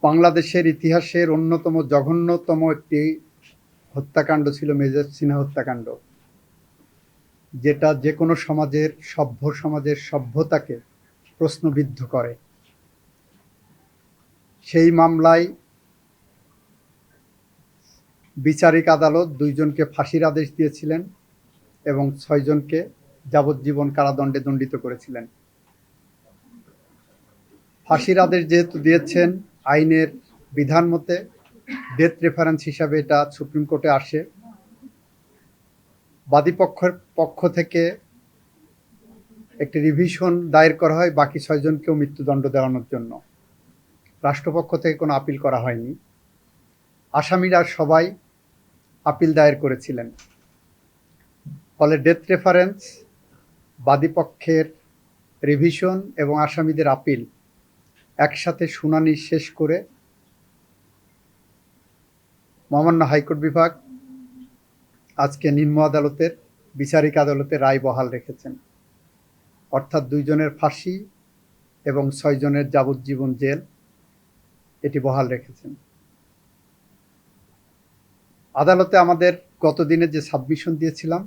বাংলাদেশের ইতিহাসের অন্যতম জঘন্যতম একটি হত্যাকাণ্ড ছিল মেজর সিনহা হত্যাকাণ্ড, যেটা যে কোনো সমাজের সভ্যতাকে প্রশ্নবিদ্ধ করে। সেই মামলায় বিচারিক আদালত 2 জনকে ফাঁসির আদেশ দিয়েছিলেন এবং 6 জনকে যাবজ্জীবন কারাদণ্ডে দণ্ডিত করেছিলেন। ফাঁসির আদেশ যেহেতু দিয়েছেন, আইনের বিধান মতে ডেথ রেফারেন্স হিসাবে এটা সুপ্রিম কোর্টে আসে। বাদীপক্ষের পক্ষ থেকে একটি রিভিশন দায়ের করা হয় বাকি 6 জনকেও মৃত্যুদণ্ড দেওয়ানোর জন্য। রাষ্ট্রপক্ষ থেকে কোনো আপিল করা হয়নি। আসামিরা সবাই আপিল দায়ের করেছিলেন। ফলে ডেথ রেফারেন্স, বাদীপক্ষের রিভিশন এবং আসামিদের আপিল একসাথে শুনানি শেষ করে মহামান্য হাইকোর্ট বিভাগ আজকে নিম্ন আদালতের বিচারিক আদালতে রায় বহাল রেখেছেন। অর্থাৎ 2 জনের ফাঁসি এবং 6 জনের যাবজ্জীবন জেল এটি বহাল রেখেছেন। আদালতে আমাদের গত দিনে যে সাবমিশন দিয়েছিলাম,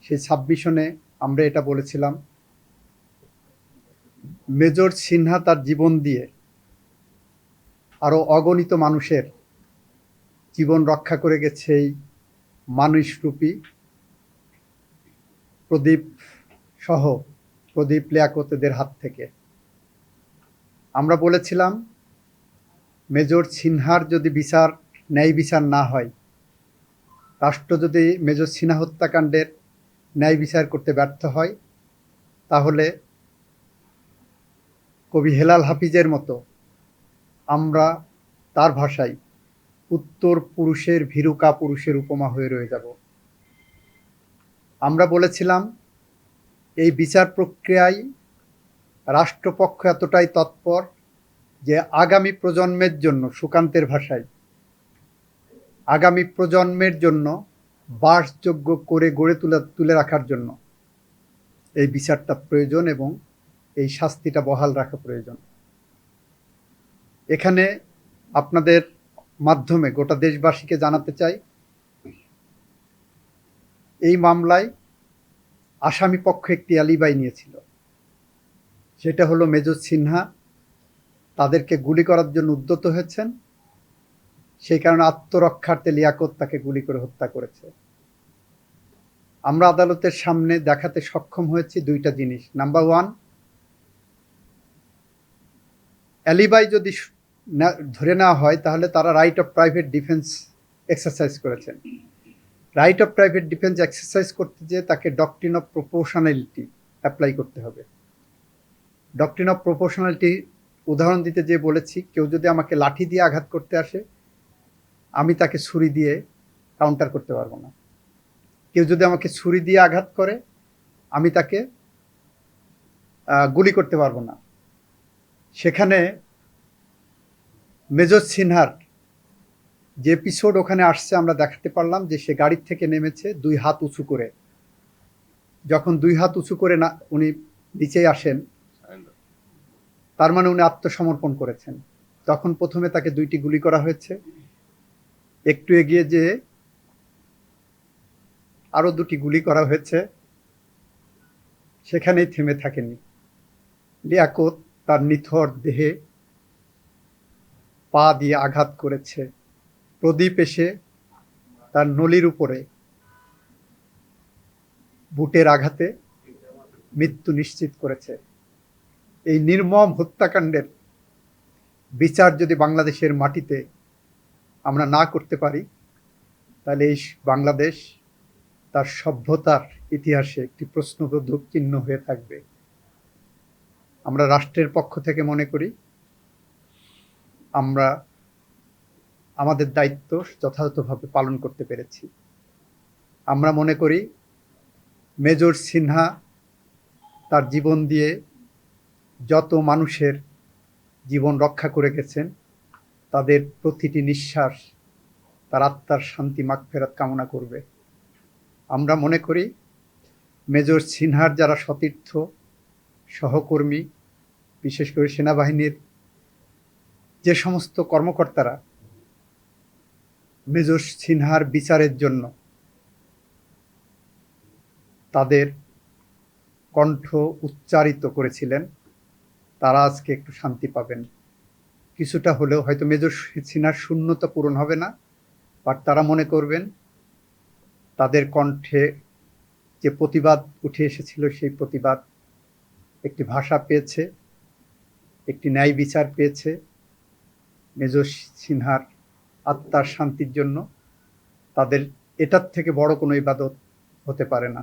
সেই সাবমিশনে আমরা এটা বলেছিলাম, মেজর সিনহা তার জীবন দিয়ে আরও অগণিত মানুষের জীবন রক্ষা করে গেছে এই মানুষরূপী প্রদীপ লিয়াকতদের হাত থেকে। আমরা বলেছিলাম, মেজর সিনহার যদি ন্যায় বিচার না হয়, রাষ্ট্র যদি মেজর সিনহা হত্যাকাণ্ডের ন্যায় বিচার করতে ব্যর্থ হয়, তাহলে কবি হেলাল হাফিজের মতো আমরা তার ভাষায় উত্তর পুরুষের ভীরুকা পুরুষের উপমা হয়ে রয়ে যাব। আমরা বলেছিলাম, এই বিচার প্রক্রিয়ায় রাষ্ট্রপক্ষ এতটাই তৎপর যে আগামী প্রজন্মের জন্য, সুকান্তের ভাষায়, আগামী প্রজন্মের জন্য বাসযোগ্য করে গড়ে তুলে রাখার জন্য এই বিচারটা প্রয়োজন এবং এই শাস্তিটা বহাল রাখা প্রয়োজন। এখানে আপনাদের মাধ্যমে গোটা দেশবাসীকে জানাতে চাই, এই মামলায় আসামি পক্ষ একটি অ্যালিবাই নিয়েছিল। সেটা হলো মেজর সিনহা তাদেরকে গুলি করার জন্য উদ্যত হয়েছেন, সেই কারণে আত্মরক্ষার্থে লিয়াকত তাকে গুলি করে হত্যা করেছে। আমরা আদালতের সামনে দেখাতে সক্ষম হয়েছি 2টা জিনিস। নাম্বার 1, অ্যালিবাই যদি ধরে নেওয়া হয়, তাহলে তারা right of private defence exercise করেছেন। Right of private defence exercise করতে যেয়ে তাকে ডক্ট্রিন অফ প্রপোর্শনালিটি অ্যাপ্লাই করতে হবে। ডক্ট্রিন অফ প্রপোর্শনালিটি উদাহরণ দিতে যেয়ে বলেছি, কেউ যদি আমাকে লাঠি দিয়ে আঘাত করতে আসে, আমি তাকে ছুরি দিয়ে কাউন্টার করতে পারবো না। কেউ যদি আমাকে ছুরি দিয়ে আঘাত করে, আমি তাকে গুলি করতে পারবো না। সেখানে মেজর সিনহার যে এপিসোড ওখানে আসছে, আমরা দেখাতে পারলাম যে সে গাড়ির থেকে নেমেছে 2 হাত উঁচু করে। যখন 2 হাত উঁচু করে না উনি নিচে আসেন, তার মানে উনি আত্মসমর্পণ করেছেন। তখন প্রথমে তাকে 2টি গুলি করা হয়েছে, একটু এগিয়ে যেয়ে আরও 2টি গুলি করা হয়েছে, সেখানেই থেমে থাকেনি। লিয়াকত তার নিথর দেহে পা দিয়ে আঘাত করেছে। প্রদীপ এসে তার নলির উপরে বুটের আঘাতে মৃত্যু নিশ্চিত করেছে। এই নির্মম হত্যাকাণ্ডের বিচার যদি বাংলাদেশের মাটিতে আমরা না করতে পারি, তাহলে এই বাংলাদেশ তার সভ্যতার ইতিহাসে একটি প্রশ্নবোধক চিহ্ন হয়ে থাকবে। আমরা রাষ্ট্রের পক্ষ থেকে মনে করি আমরা আমাদের দায়িত্ব যথাযথভাবে পালন করতে পেরেছি। আমরা মনে করি মেজর সিনহা তার জীবন দিয়ে যত মানুষের জীবন রক্ষা করে গেছেন, তাদের প্রতিটি নিঃশ্বাস তার আত্মার শান্তি মাগফিরাত কামনা করবে। আমরা মনে করি মেজর সিনহার যারা সতীর্থ, সহকর্মী, বিশেষ করে সেনাবাহিনীর যে সমস্ত কর্মকর্তারা মেজর সিনহার বিচারের জন্য তাদের কণ্ঠ উচ্চারিত করেছিলেন, তারা আজকে একটু শান্তি পাবেন। কিছুটা হলেও হয়তো মেজর সিনহার শূন্যতা পূরণ হবে না, বাট তারা মনে করবেন তাদের কণ্ঠে যে প্রতিবাদ উঠে এসেছিল সেই প্রতিবাদ একটি ভাষা পেয়েছে, একটি ন্যায় বিচার পেয়েছে। মেজর সিনহার আত্মার শান্তির জন্য তাদের এটার থেকে বড় কোনো ইবাদত হতে পারে না।